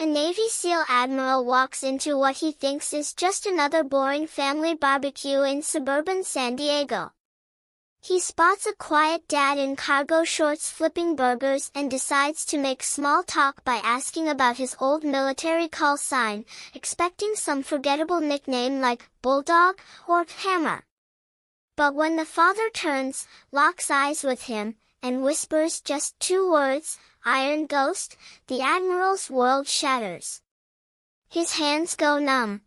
Navy SEAL Admiral walks into what he thinks is just another boring family barbecue in suburban San Diego. He spots a quiet dad in cargo shorts flipping burgers and decides to make small talk by asking about his old military call sign, expecting some forgettable nickname like Bulldog or Hammer. But when the father turns, locks eyes with him, and whispers just two words, "Iron Ghost," the Admiral's world shatters. His hands go numb.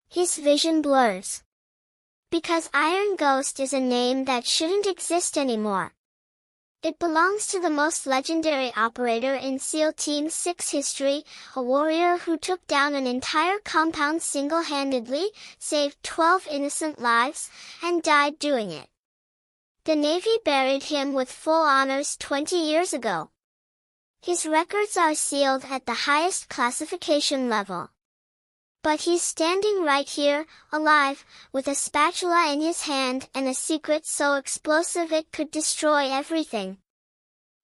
His vision blurs. Because Iron Ghost is a name that shouldn't exist anymore. It belongs to the most legendary operator in SEAL Team 6 history, a warrior who took down an entire compound single-handedly, saved 12 innocent lives, and died doing it. The Navy buried him with full honors 20 years ago. His records are sealed at the highest classification level. But he's standing right here, alive, with a spatula in his hand and a secret so explosive it could destroy everything.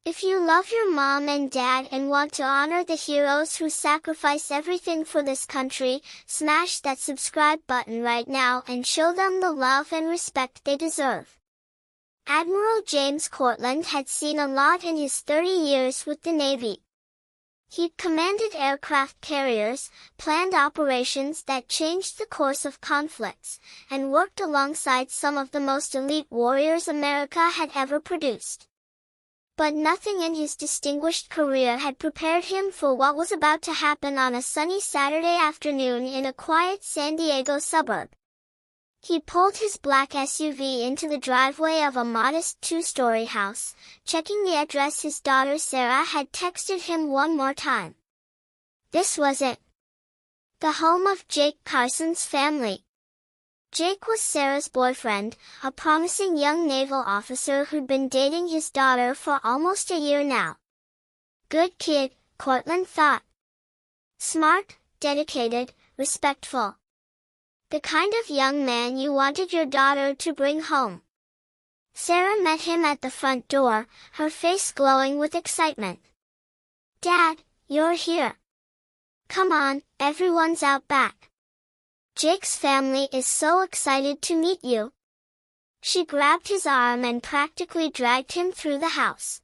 If you love your mom and dad and want to honor the heroes who sacrifice everything for this country, smash that subscribe button right now and show them the love and respect they deserve. Admiral James Cortland had seen a lot in his 30 years with the Navy. He'd commanded aircraft carriers, planned operations that changed the course of conflicts, and worked alongside some of the most elite warriors America had ever produced. But nothing in his distinguished career had prepared him for what was about to happen on a sunny Saturday afternoon in a quiet San Diego suburb. He pulled his black SUV into the driveway of a modest two-story house, checking the address his daughter Sarah had texted him one more time. This was it. The home of Jake Carson's family. Jake was Sarah's boyfriend, a promising young naval officer who'd been dating his daughter for almost a year now. Good kid, Cortland thought. Smart, dedicated, respectful. The kind of young man you wanted your daughter to bring home. Sarah met him at the front door, her face glowing with excitement. "Dad, you're here. Come on, everyone's out back. Jake's family is so excited to meet you." She grabbed his arm and practically dragged him through the house.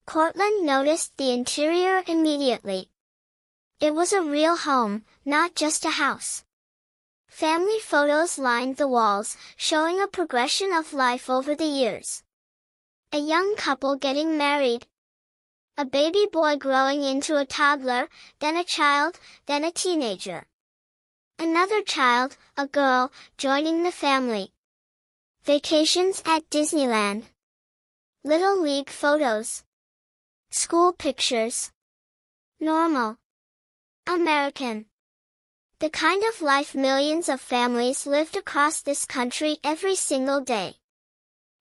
Cortland noticed the interior immediately. It was a real home, not just a house. Family photos lined the walls, showing a progression of life over the years. A young couple getting married. A baby boy growing into a toddler, then a child, then a teenager. Another child, a girl, joining the family. Vacations at Disneyland. Little League photos. School pictures. Normal. American. The kind of life millions of families lived across this country every single day.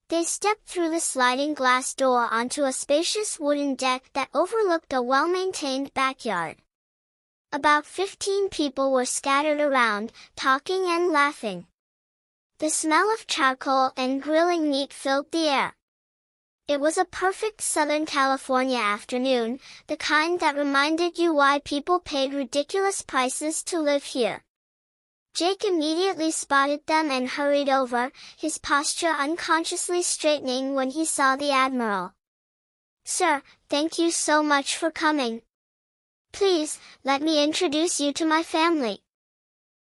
They stepped through the sliding glass door onto a spacious wooden deck that overlooked a well-maintained backyard. About 15 people were scattered around, talking and laughing. The smell of charcoal and grilling meat filled the air. It was a perfect Southern California afternoon, the kind that reminded you why people paid ridiculous prices to live here. Jake immediately spotted them and hurried over, his posture unconsciously straightening when he saw the Admiral. "Sir, thank you so much for coming. Please, let me introduce you to my family."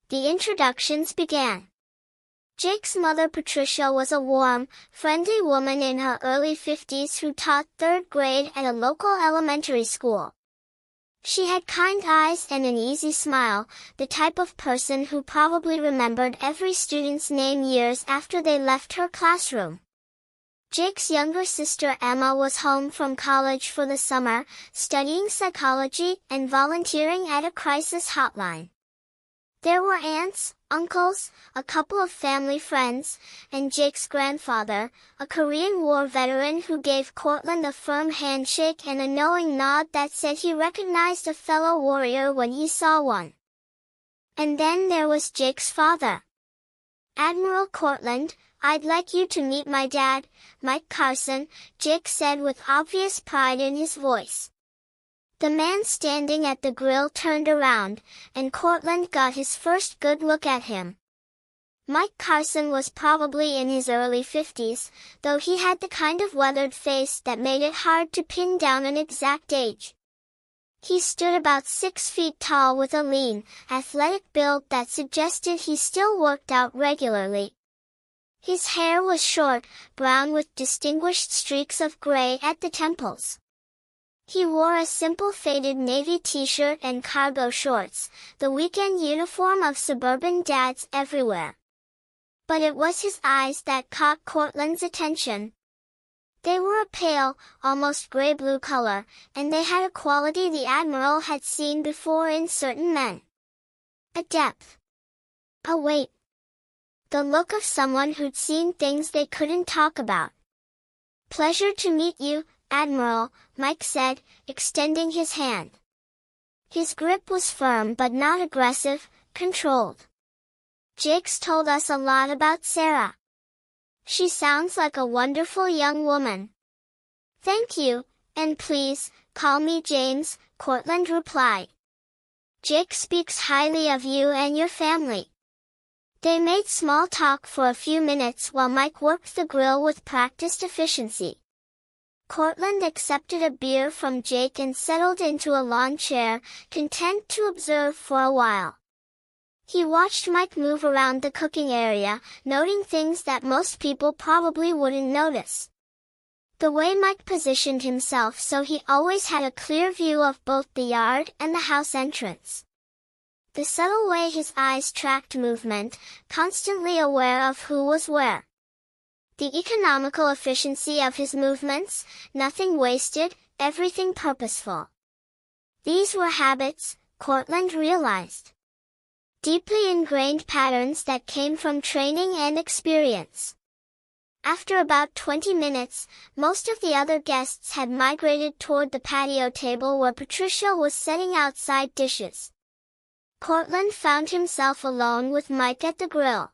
The introductions began. Jake's mother Patricia was a warm, friendly woman in her early 50s who taught 3rd grade at a local elementary school. She had kind eyes and an easy smile, the type of person who probably remembered every student's name years after they left her classroom. Jake's younger sister Emma was home from college for the summer, studying psychology and volunteering at a crisis hotline. There were aunts, uncles, a couple of family friends, and Jake's grandfather, a Korean War veteran who gave Cortland a firm handshake and a knowing nod that said he recognized a fellow warrior when he saw one. And then there was Jake's father. "Admiral Cortland, I'd like you to meet my dad, Mike Carson," Jake said with obvious pride in his voice. The man standing at the grill turned around, and Cortland got his first good look at him. Mike Carson was probably in his early 50s, though he had the kind of weathered face that made it hard to pin down an exact age. He stood about 6 feet tall with a lean, athletic build that suggested he still worked out regularly. His hair was short, brown with distinguished streaks of gray at the temples. He wore a simple faded navy t-shirt and cargo shorts, the weekend uniform of suburban dads everywhere. But it was his eyes that caught Cortland's attention. They were a pale, almost gray-blue color, and they had a quality the Admiral had seen before in certain men. A depth. A weight. The look of someone who'd seen things they couldn't talk about. "Pleasure to meet you, Admiral," Mike said, extending his hand. His grip was firm but not aggressive, controlled. "Jake's told us a lot about Sarah. She sounds like a wonderful young woman." "Thank you, and please, call me James," Cortland replied. "Jake speaks highly of you and your family." They made small talk for a few minutes while Mike worked the grill with practiced efficiency. Cortland accepted a beer from Jake and settled into a lawn chair, content to observe for a while. He watched Mike move around the cooking area, noting things that most people probably wouldn't notice. The way Mike positioned himself so he always had a clear view of both the yard and the house entrance. The subtle way his eyes tracked movement, constantly aware of who was where. The economical efficiency of his movements, nothing wasted, everything purposeful. These were habits, Cortland realized. Deeply ingrained patterns that came from training and experience. After about 20 minutes, most of the other guests had migrated toward the patio table where Patricia was setting outside dishes. Cortland found himself alone with Mike at the grill.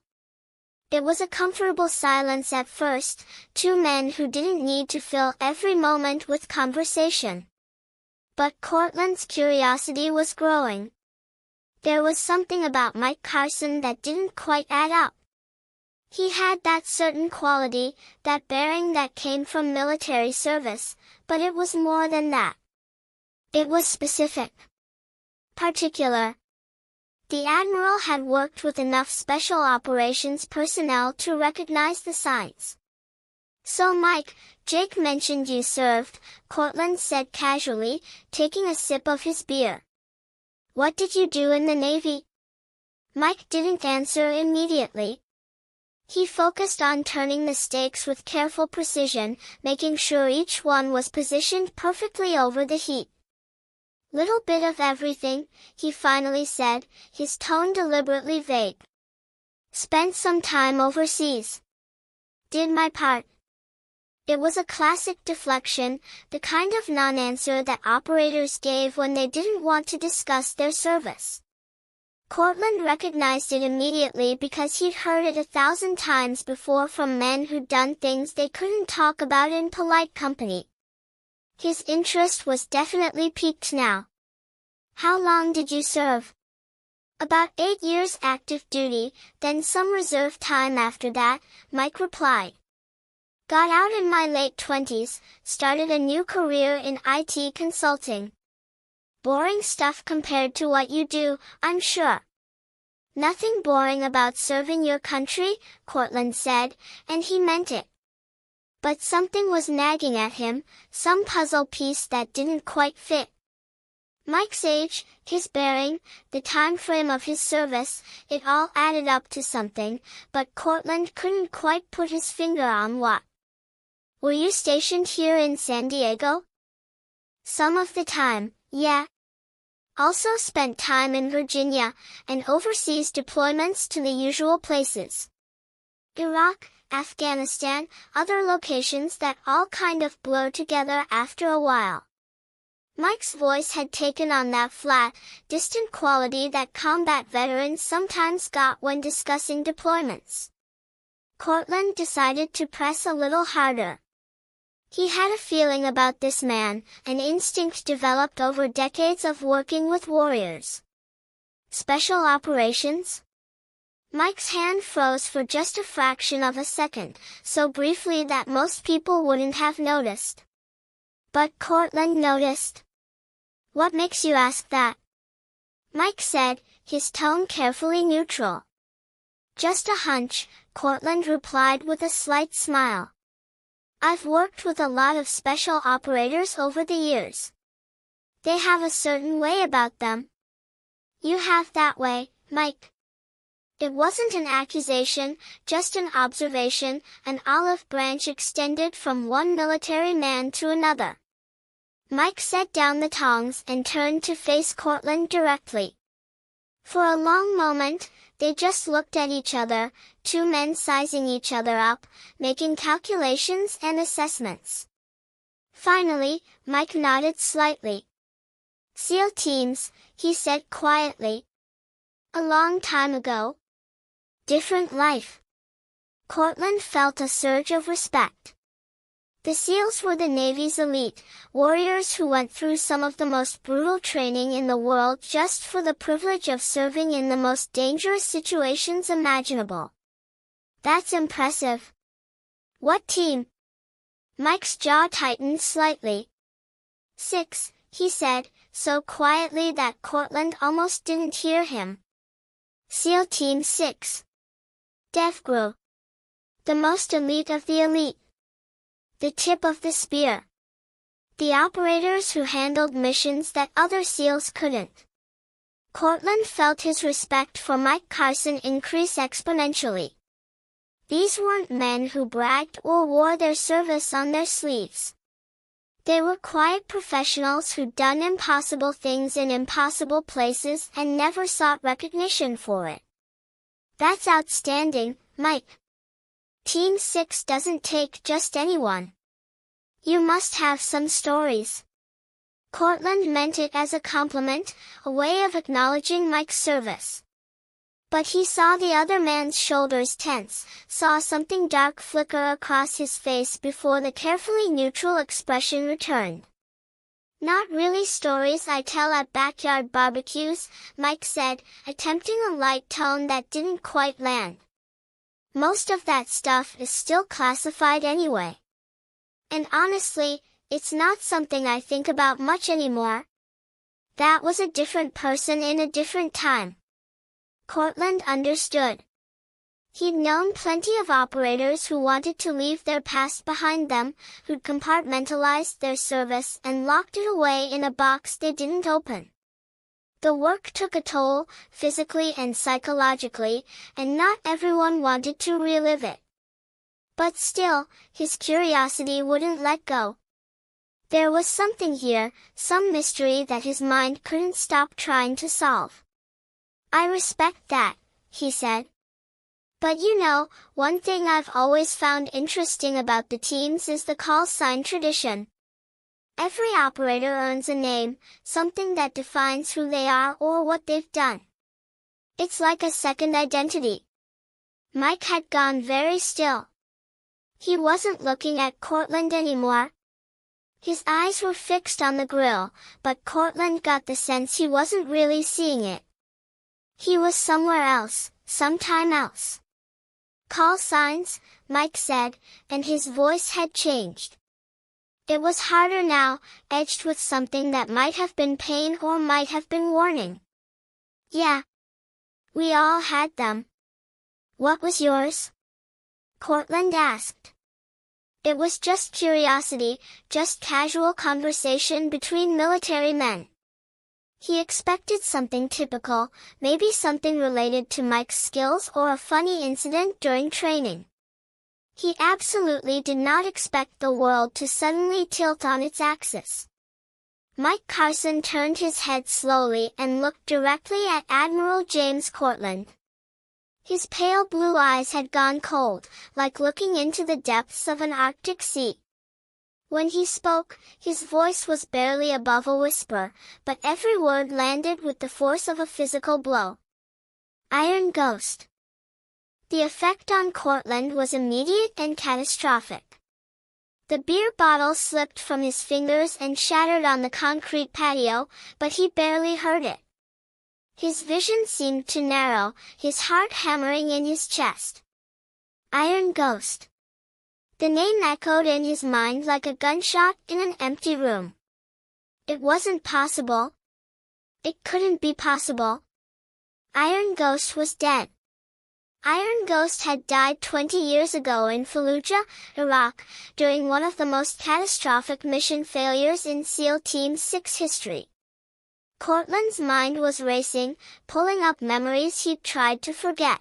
It was a comfortable silence at first, two men who didn't need to fill every moment with conversation. But Cortland's curiosity was growing. There was something about Mike Carson that didn't quite add up. He had that certain quality, that bearing that came from military service, but it was more than that. It was specific. Particular. The Admiral had worked with enough special operations personnel to recognize the signs. "So Mike, Jake mentioned you served," Cortland said casually, taking a sip of his beer. "What did you do in the Navy?" Mike didn't answer immediately. He focused on turning the steaks with careful precision, making sure each one was positioned perfectly over the heat. "Little bit of everything," he finally said, his tone deliberately vague. "Spent some time overseas. Did my part." It was a classic deflection, the kind of non-answer that operators gave when they didn't want to discuss their service. Cortland recognized it immediately because he'd heard it 1,000 times before from men who'd done things they couldn't talk about in polite company. His interest was definitely piqued now. "How long did you serve?" "About 8 years active duty, then some reserve time after that," Mike replied. "Got out in my late 20s, started a new career in IT consulting." "Boring stuff compared to what you do, I'm sure." "Nothing boring about serving your country," Cortland said, and he meant it. But something was nagging at him, some puzzle piece that didn't quite fit. Mike's age, his bearing, the time frame of his service, it all added up to something, but Cortland couldn't quite put his finger on what. "Were you stationed here in San Diego?" "Some of the time, yeah. Also spent time in Virginia, and overseas deployments to the usual places. Iraq, Afghanistan, other locations that all kind of blur together after a while." Mike's voice had taken on that flat, distant quality that combat veterans sometimes got when discussing deployments. Cortland decided to press a little harder. He had a feeling about this man, an instinct developed over decades of working with warriors. Special operations? Mike's hand froze for just a fraction of a second, so briefly that most people wouldn't have noticed. But Cortland noticed. "What makes you ask that?" Mike said, his tone carefully neutral. "Just a hunch," Cortland replied with a slight smile. "I've worked with a lot of special operators over the years. They have a certain way about them." "You have that way, Mike." It wasn't an accusation, just an observation, an olive branch extended from one military man to another. Mike set down the tongs and turned to face Cortland directly. For a long moment, they just looked at each other, two men sizing each other up, making calculations and assessments. Finally, Mike nodded slightly. "SEAL teams," he said quietly. "A long time ago. Different life." Cortland felt a surge of respect. The SEALs were the Navy's elite, warriors who went through some of the most brutal training in the world just for the privilege of serving in the most dangerous situations imaginable. "That's impressive." "What team?" Mike's jaw tightened slightly. "6, he said, so quietly that Cortland almost didn't hear him. "SEAL Team 6. DevGru. The most elite of the elite. The tip of the spear. The operators who handled missions that other SEALs couldn't." Cortland felt his respect for Mike Carson increase exponentially. These weren't men who bragged or wore their service on their sleeves. They were quiet professionals who'd done impossible things in impossible places and never sought recognition for it. "That's outstanding, Mike. Team 6 doesn't take just anyone. You must have some stories." Cortland meant it as a compliment, a way of acknowledging Mike's service. But he saw the other man's shoulders tense, saw something dark flicker across his face before the carefully neutral expression returned. "Not really stories I tell at backyard barbecues," Mike said, attempting a light tone that didn't quite land. "Most of that stuff is still classified anyway. And honestly, it's not something I think about much anymore." That was a different person in a different time. Cortland understood. He'd known plenty of operators who wanted to leave their past behind them, who'd compartmentalized their service and locked it away in a box they didn't open. The work took a toll, physically and psychologically, and not everyone wanted to relive it. But still, his curiosity wouldn't let go. There was something here, some mystery that his mind couldn't stop trying to solve. "I respect that," he said. "But you know, one thing I've always found interesting about the teams is the call sign tradition. Every operator earns a name, something that defines who they are or what they've done. It's like a second identity." Mike had gone very still. He wasn't looking at Cortland anymore. His eyes were fixed on the grill, but Cortland got the sense he wasn't really seeing it. He was somewhere else, sometime else. "Call signs," Mike said, and his voice had changed. It was harder now, edged with something that might have been pain or might have been warning. "Yeah. We all had them." "What was yours?" Cortland asked. It was just curiosity, just casual conversation between military men. He expected something typical, maybe something related to Mike's skills or a funny incident during training. He absolutely did not expect the world to suddenly tilt on its axis. Mike Carson turned his head slowly and looked directly at Admiral James Cortland. His pale blue eyes had gone cold, like looking into the depths of an Arctic sea. When he spoke, his voice was barely above a whisper, but every word landed with the force of a physical blow. "Iron Ghost." The effect on Cortland was immediate and catastrophic. The beer bottle slipped from his fingers and shattered on the concrete patio, but he barely heard it. His vision seemed to narrow, his heart hammering in his chest. Iron Ghost. The name echoed in his mind like a gunshot in an empty room. It wasn't possible. It couldn't be possible. Iron Ghost was dead. Iron Ghost had died 20 years ago in Fallujah, Iraq, during one of the most catastrophic mission failures in SEAL Team 6 history. Cortland's mind was racing, pulling up memories he'd tried to forget.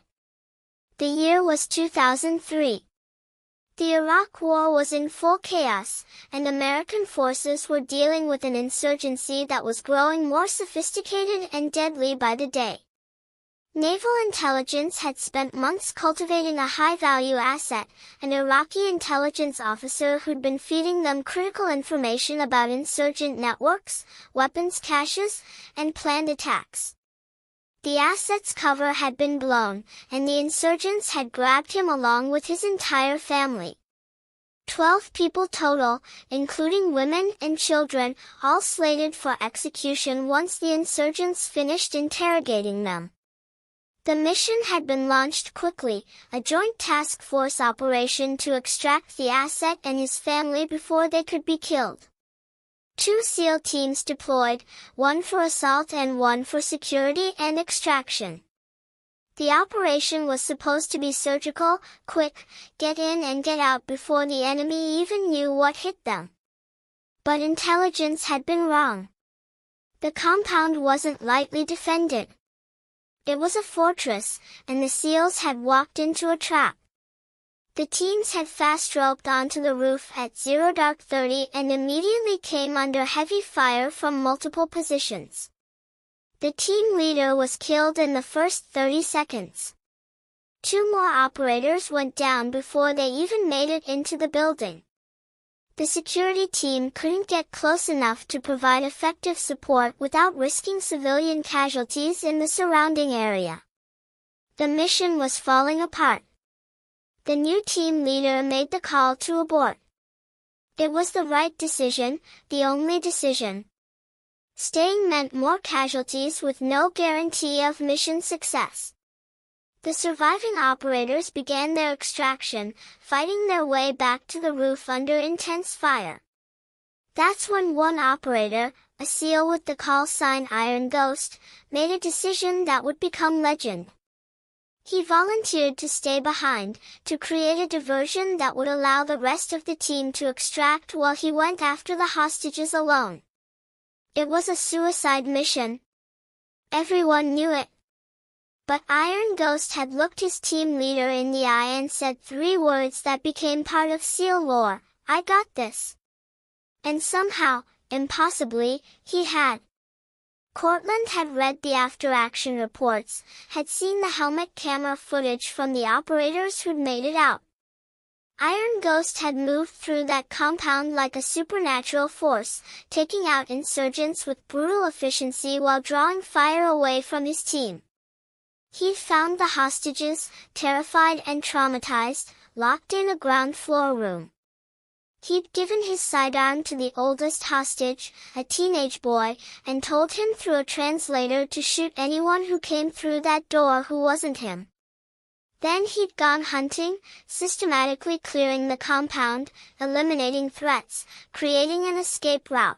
The year was 2003. The Iraq War was in full chaos, and American forces were dealing with an insurgency that was growing more sophisticated and deadly by the day. Naval intelligence had spent months cultivating a high-value asset, an Iraqi intelligence officer who'd been feeding them critical information about insurgent networks, weapons caches, and planned attacks. The asset's cover had been blown, and the insurgents had grabbed him along with his entire family. 12 people total, including women and children, all slated for execution once the insurgents finished interrogating them. The mission had been launched quickly, a joint task force operation to extract the asset and his family before they could be killed. 2 SEAL teams deployed, one for assault and one for security and extraction. The operation was supposed to be surgical, quick, get in and get out before the enemy even knew what hit them. But intelligence had been wrong. The compound wasn't lightly defended. It was a fortress, and the SEALs had walked into a trap. The teams had fast-roped onto the roof at 0:30 and immediately came under heavy fire from multiple positions. The team leader was killed in the first 30 seconds. 2 more operators went down before they even made it into the building. The security team couldn't get close enough to provide effective support without risking civilian casualties in the surrounding area. The mission was falling apart. The new team leader made the call to abort. It was the right decision, the only decision. Staying meant more casualties with no guarantee of mission success. The surviving operators began their extraction, fighting their way back to the roof under intense fire. That's when one operator, a SEAL with the call sign Iron Ghost, made a decision that would become legend. He volunteered to stay behind, to create a diversion that would allow the rest of the team to extract while he went after the hostages alone. It was a suicide mission. Everyone knew it. But Iron Ghost had looked his team leader in the eye and said 3 words that became part of SEAL lore: "I got this." And somehow, impossibly, he had. Cortland had read the after-action reports, had seen the helmet camera footage from the operators who'd made it out. Iron Ghost had moved through that compound like a supernatural force, taking out insurgents with brutal efficiency while drawing fire away from his team. He'd found the hostages, terrified and traumatized, locked in a ground floor room. He'd given his sidearm to the oldest hostage, a teenage boy, and told him through a translator to shoot anyone who came through that door who wasn't him. Then he'd gone hunting, systematically clearing the compound, eliminating threats, creating an escape route.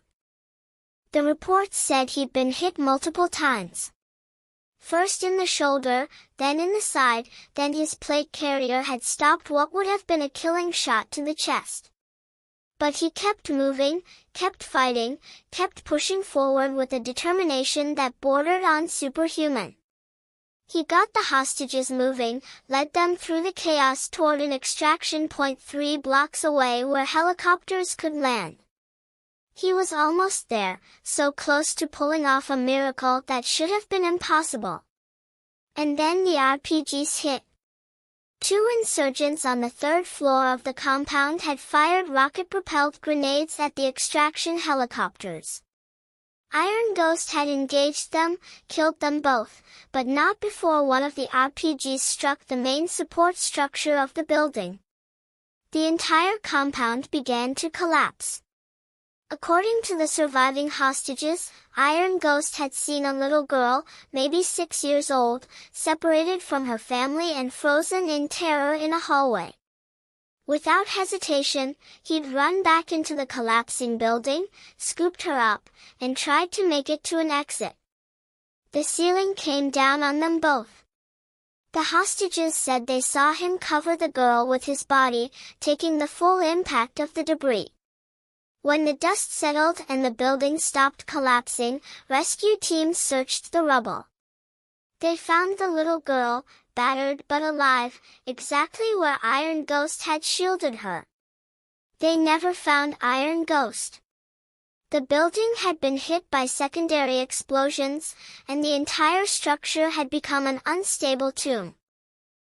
The reports said he'd been hit multiple times. First in the shoulder, then in the side, then his plate carrier had stopped what would have been a killing shot to the chest. But he kept moving, kept fighting, kept pushing forward with a determination that bordered on superhuman. He got the hostages moving, led them through the chaos toward an extraction point 3 blocks away where helicopters could land. He was almost there, so close to pulling off a miracle that should have been impossible. And then the RPGs hit. 2 insurgents on the 3rd floor of the compound had fired rocket-propelled grenades at the extraction helicopters. Iron Ghost had engaged them, killed them both, but not before one of the RPGs struck the main support structure of the building. The entire compound began to collapse. According to the surviving hostages, Iron Ghost had seen a little girl, maybe 6 years old, separated from her family and frozen in terror in a hallway. Without hesitation, he'd run back into the collapsing building, scooped her up, and tried to make it to an exit. The ceiling came down on them both. The hostages said they saw him cover the girl with his body, taking the full impact of the debris. When the dust settled and the building stopped collapsing, rescue teams searched the rubble. They found the little girl, battered but alive, exactly where Iron Ghost had shielded her. They never found Iron Ghost. The building had been hit by secondary explosions, and the entire structure had become an unstable tomb.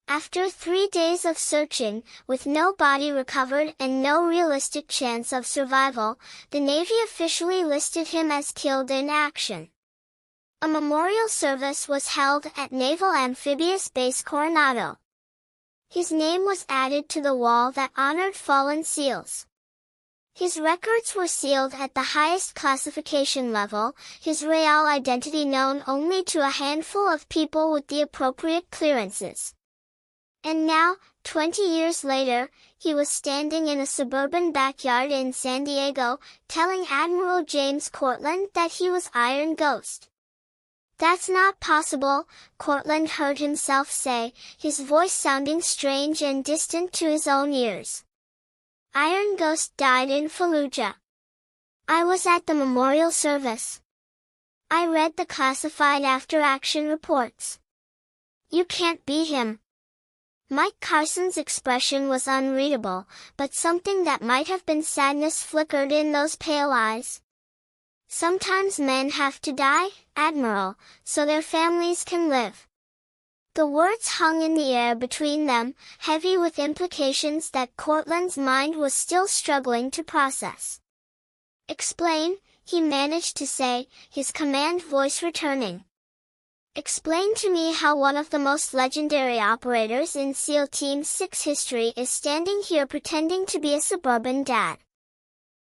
After 3 days of searching, with no body recovered and no realistic chance of survival, the Navy officially listed him as killed in action. A memorial service was held at Naval Amphibious Base Coronado. His name was added to the wall that honored fallen SEALs. His records were sealed at the highest classification level, his real identity known only to a handful of people with the appropriate clearances. And now, 20 years later, he was standing in a suburban backyard in San Diego, telling Admiral James Cortlandt that he was Iron Ghost. "That's not possible," Cortlandt heard himself say, his voice sounding strange and distant to his own ears. "Iron Ghost died in Fallujah. I was at the memorial service. I read the classified after-action reports. You can't be him." Mike Carson's expression was unreadable, but something that might have been sadness flickered in those pale eyes. "Sometimes men have to die, Admiral, so their families can live." The words hung in the air between them, heavy with implications that Cortlandt's mind was still struggling to process. "Explain," he managed to say, his command voice returning. "Explain to me how one of the most legendary operators in SEAL Team 6 history is standing here pretending to be a suburban dad."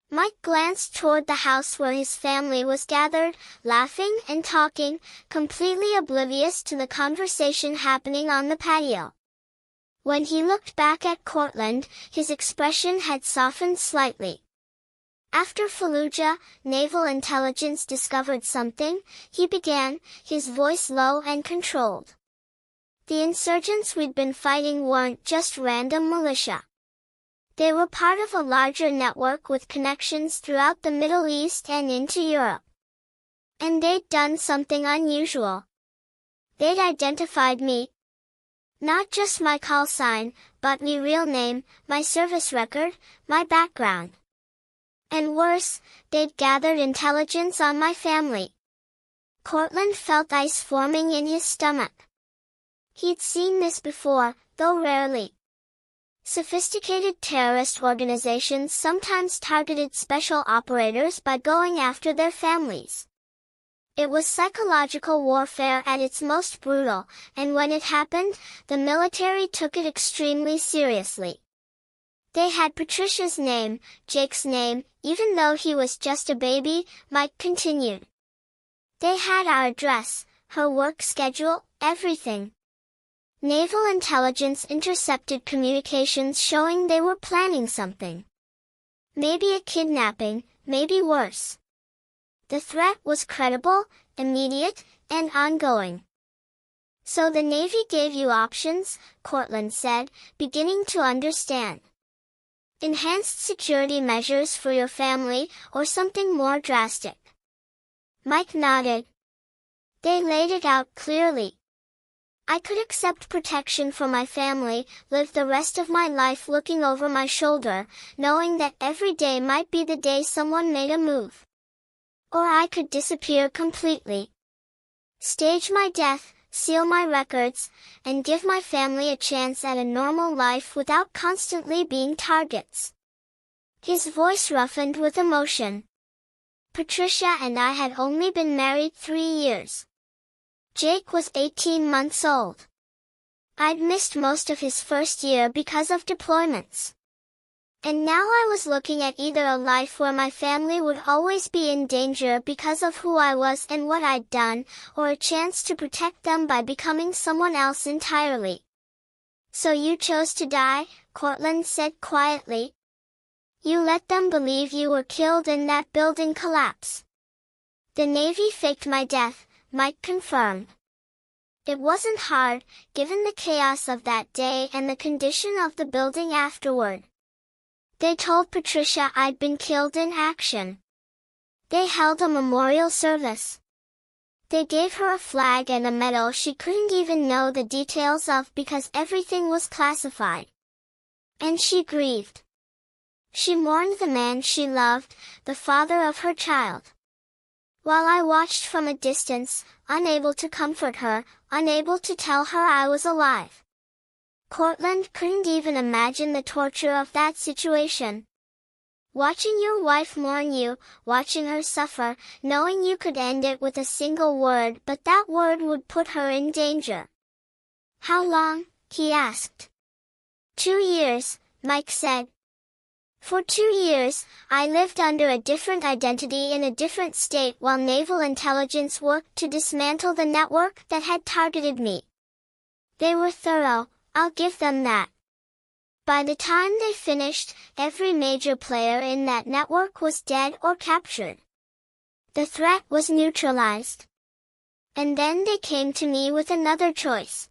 Mike glanced toward the house where his family was gathered, laughing and talking, completely oblivious to the conversation happening on the patio. When he looked back at Cortlandt, his expression had softened slightly. "After Fallujah, naval intelligence discovered something," he began, his voice low and controlled. "The insurgents we'd been fighting weren't just random militia. They were part of a larger network with connections throughout the Middle East and into Europe. And they'd done something unusual. They'd identified me. Not just my call sign, but my real name, my service record, my background. And worse, they'd gathered intelligence on my family." Cortlandt felt ice forming in his stomach. He'd seen this before, though rarely. Sophisticated terrorist organizations sometimes targeted special operators by going after their families. It was psychological warfare at its most brutal, and when it happened, the military took it extremely seriously. "They had Patricia's name, Jake's name, even though he was just a baby," Mike continued. "They had our address, her work schedule, everything. Naval intelligence intercepted communications showing they were planning something. Maybe a kidnapping, maybe worse. The threat was credible, immediate, and ongoing." "So the Navy gave you options," Cortlandt said, beginning to understand. "Enhanced security measures for your family, or something more drastic?" Mike nodded. "They laid it out clearly. I could accept protection for my family, live the rest of my life looking over my shoulder, knowing that every day might be the day someone made a move. Or I could disappear completely. Stage my death, seal my records, and give my family a chance at a normal life without constantly being targets." His voice roughened with emotion. "Patricia and I had only been married 3 years. Jake was 18 months old. I'd missed most of his first year because of deployments. And now I was looking at either a life where my family would always be in danger because of who I was and what I'd done, or a chance to protect them by becoming someone else entirely. So you chose to die, Cortland said quietly. You let them believe you were killed in that building collapse. The Navy faked my death, Mike confirmed. It wasn't hard, given the chaos of that day and the condition of the building afterward. They told Patricia I'd been killed in action. They held a memorial service. They gave her a flag and a medal she couldn't even know the details of because everything was classified. And she grieved. She mourned the man she loved, the father of her child. While I watched from a distance, unable to comfort her, unable to tell her I was alive. Cortland couldn't even imagine the torture of that situation. Watching your wife mourn you, watching her suffer, knowing you could end it with a single word but that word would put her in danger. How long? He asked. 2 years, Mike said. For 2 years, I lived under a different identity in a different state while naval intelligence worked to dismantle the network that had targeted me. They were thorough, I'll give them that. By the time they finished, every major player in that network was dead or captured. The threat was neutralized. And then they came to me with another choice.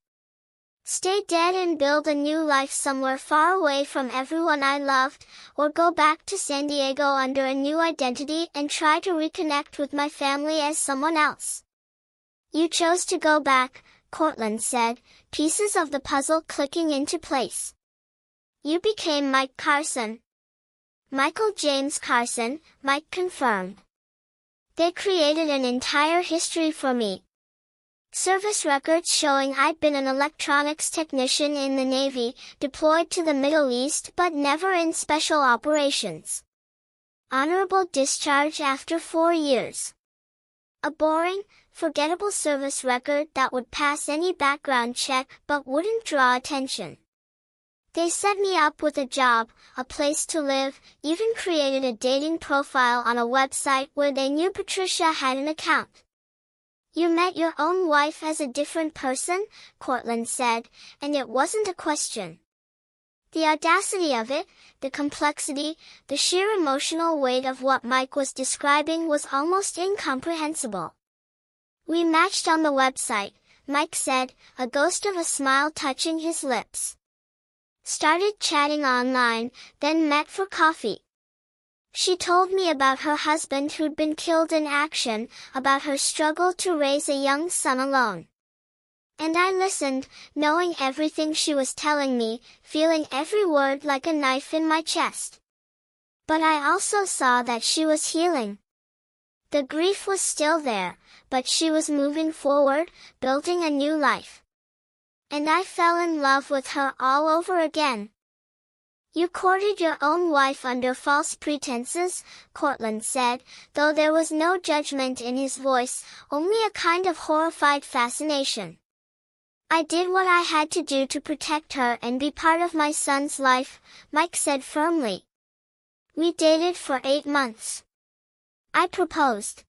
Stay dead and build a new life somewhere far away from everyone I loved, or go back to San Diego under a new identity and try to reconnect with my family as someone else. You chose to go back, Cortland said, pieces of the puzzle clicking into place. You became Mike Carson. Michael James Carson, Mike confirmed. They created an entire history for me. Service records showing I'd been an electronics technician in the Navy, deployed to the Middle East but never in special operations. Honorable discharge after 4 years. A boring, forgettable service record that would pass any background check but wouldn't draw attention. They set me up with a job, a place to live, even created a dating profile on a website where they knew Patricia had an account. You met your own wife as a different person, Cortland said, and it wasn't a question. The audacity of it, the complexity, the sheer emotional weight of what Mike was describing was almost incomprehensible. We matched on the website, Mike said, a ghost of a smile touching his lips. Started chatting online, then met for coffee. She told me about her husband who'd been killed in action, about her struggle to raise a young son alone. And I listened, knowing everything she was telling me, feeling every word like a knife in my chest. But I also saw that she was healing. The grief was still there, but she was moving forward, building a new life. And I fell in love with her all over again. You courted your own wife under false pretenses, Cortland said, though there was no judgment in his voice, only a kind of horrified fascination. I did what I had to do to protect her and be part of my son's life, Mike said firmly. We dated for 8 months. I proposed.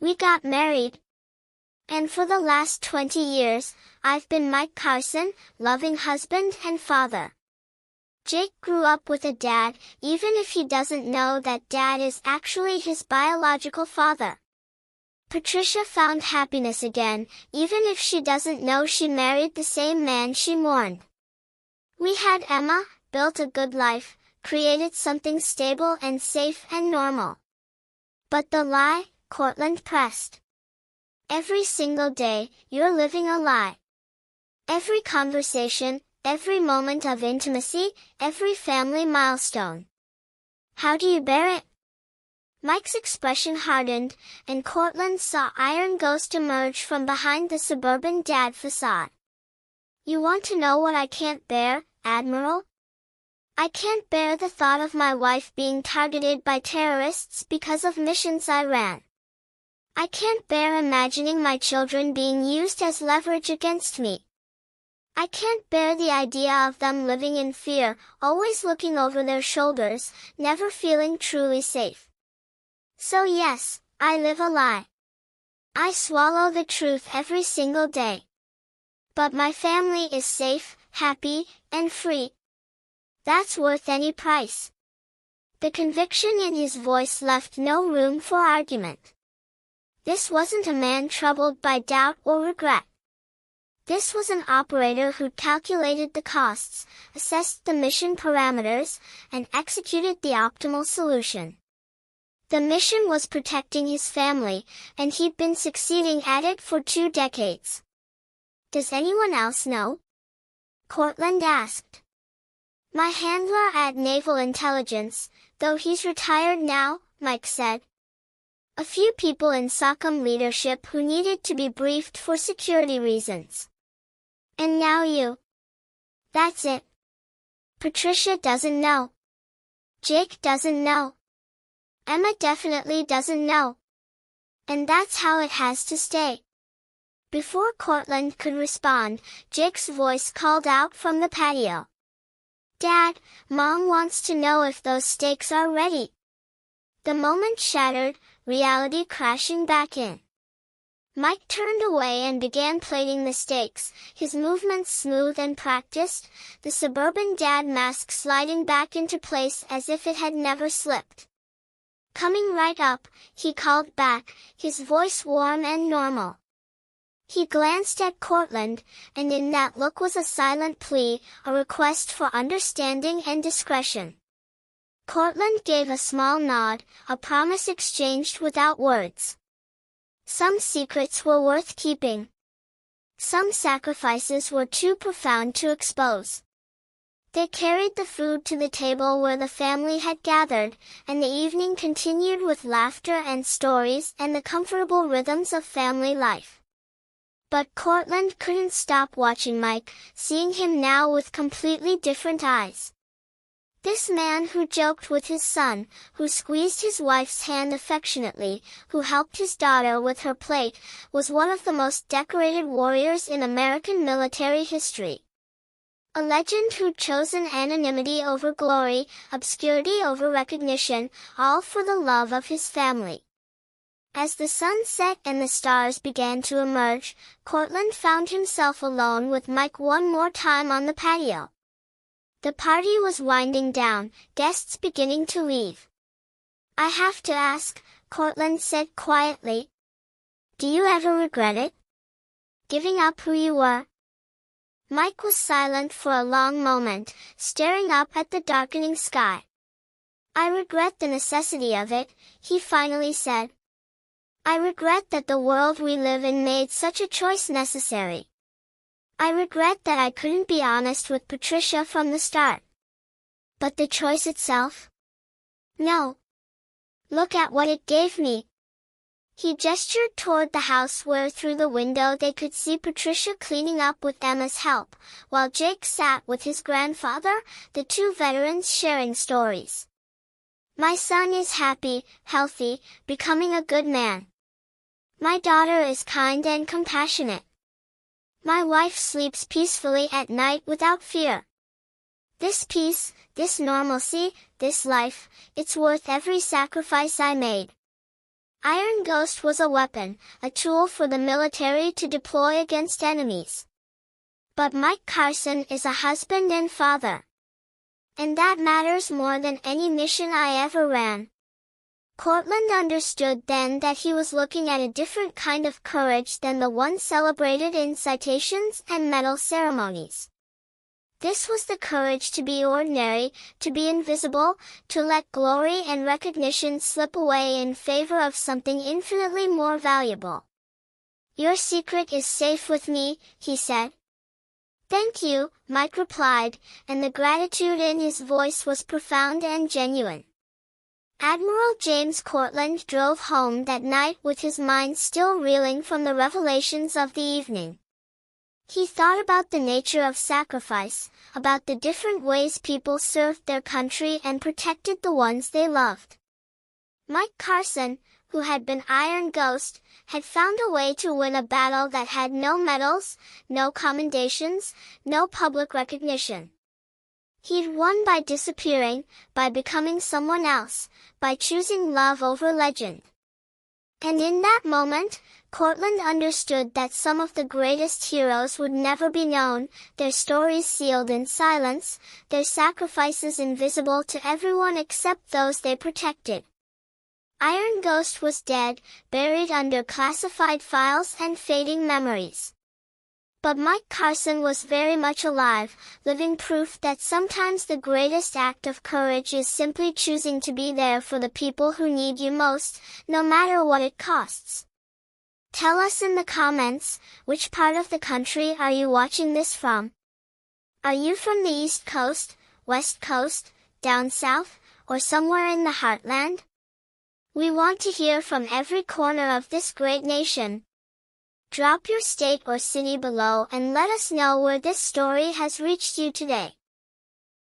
We got married. And for the last 20 years, I've been Mike Carson, loving husband and father. Jake grew up with a dad, even if he doesn't know that dad is actually his biological father. Patricia found happiness again, even if she doesn't know she married the same man she mourned. We had Emma, built a good life, created something stable and safe and normal. But the lie, Cortland pressed. Every single day, you're living a lie. Every conversation, every moment of intimacy, every family milestone. How do you bear it? Mike's expression hardened, and Cortland saw Iron Ghost emerge from behind the suburban dad facade. You want to know what I can't bear, Admiral? I can't bear the thought of my wife being targeted by terrorists because of missions I ran. I can't bear imagining my children being used as leverage against me. I can't bear the idea of them living in fear, always looking over their shoulders, never feeling truly safe. So yes, I live a lie. I swallow the truth every single day. But my family is safe, happy, and free. That's worth any price. The conviction in his voice left no room for argument. This wasn't a man troubled by doubt or regret. This was an operator who calculated the costs, assessed the mission parameters, and executed the optimal solution. The mission was protecting his family, and he'd been succeeding at it for 2 decades. Does anyone else know? Cortland asked. My handler at Naval Intelligence, though he's retired now, Mike said. A few people in SOCOM leadership who needed to be briefed for security reasons. And now you. That's it. Patricia doesn't know. Jake doesn't know. Emma definitely doesn't know. And that's how it has to stay. Before Cortland could respond, Jake's voice called out from the patio. Dad, Mom wants to know if those steaks are ready. The moment shattered, reality crashing back in. Mike turned away and began plating the steaks, his movements smooth and practiced, the suburban dad mask sliding back into place as if it had never slipped. Coming right up, he called back, his voice warm and normal. He glanced at Cortland, and in that look was a silent plea, a request for understanding and discretion. Cortland gave a small nod, a promise exchanged without words. Some secrets were worth keeping. Some sacrifices were too profound to expose. They carried the food to the table where the family had gathered, and the evening continued with laughter and stories and the comfortable rhythms of family life. But Cortland couldn't stop watching Mike, seeing him now with completely different eyes. This man who joked with his son, who squeezed his wife's hand affectionately, who helped his daughter with her plate, was one of the most decorated warriors in American military history. A legend who'd chosen anonymity over glory, obscurity over recognition, all for the love of his family. As the sun set and the stars began to emerge, Cortland found himself alone with Mike one more time on the patio. The party was winding down, guests beginning to leave. I have to ask, Cortland said quietly. Do you ever regret it? Giving up who you were? Mike was silent for a long moment, staring up at the darkening sky. I regret the necessity of it, he finally said. I regret that the world we live in made such a choice necessary. I regret that I couldn't be honest with Patricia from the start. But the choice itself? No. Look at what it gave me. He gestured toward the house where through the window they could see Patricia cleaning up with Emma's help, while Jake sat with his grandfather, the 2 veterans sharing stories. My son is happy, healthy, becoming a good man. My daughter is kind and compassionate. My wife sleeps peacefully at night without fear. This peace, this normalcy, this life, it's worth every sacrifice I made. Iron Ghost was a weapon, a tool for the military to deploy against enemies. But Mike Carson is a husband and father. And that matters more than any mission I ever ran. Cortland understood then that he was looking at a different kind of courage than the one celebrated in citations and medal ceremonies. This was the courage to be ordinary, to be invisible, to let glory and recognition slip away in favor of something infinitely more valuable. Your secret is safe with me, he said. Thank you, Mike replied, and the gratitude in his voice was profound and genuine. Admiral James Cortland drove home that night with his mind still reeling from the revelations of the evening. He thought about the nature of sacrifice, about the different ways people served their country and protected the ones they loved. Mike Carson, who had been Iron Ghost, had found a way to win a battle that had no medals, no commendations, no public recognition. He'd won by disappearing, by becoming someone else, by choosing love over legend. And in that moment, Cortland understood that some of the greatest heroes would never be known, their stories sealed in silence, their sacrifices invisible to everyone except those they protected. Iron Ghost was dead, buried under classified files and fading memories. But Mike Carson was very much alive, living proof that sometimes the greatest act of courage is simply choosing to be there for the people who need you most, no matter what it costs. Tell us in the comments, which part of the country are you watching this from? Are you from the East Coast, West Coast, down south, or somewhere in the heartland? We want to hear from every corner of this great nation. Drop your state or city below and let us know where this story has reached you today.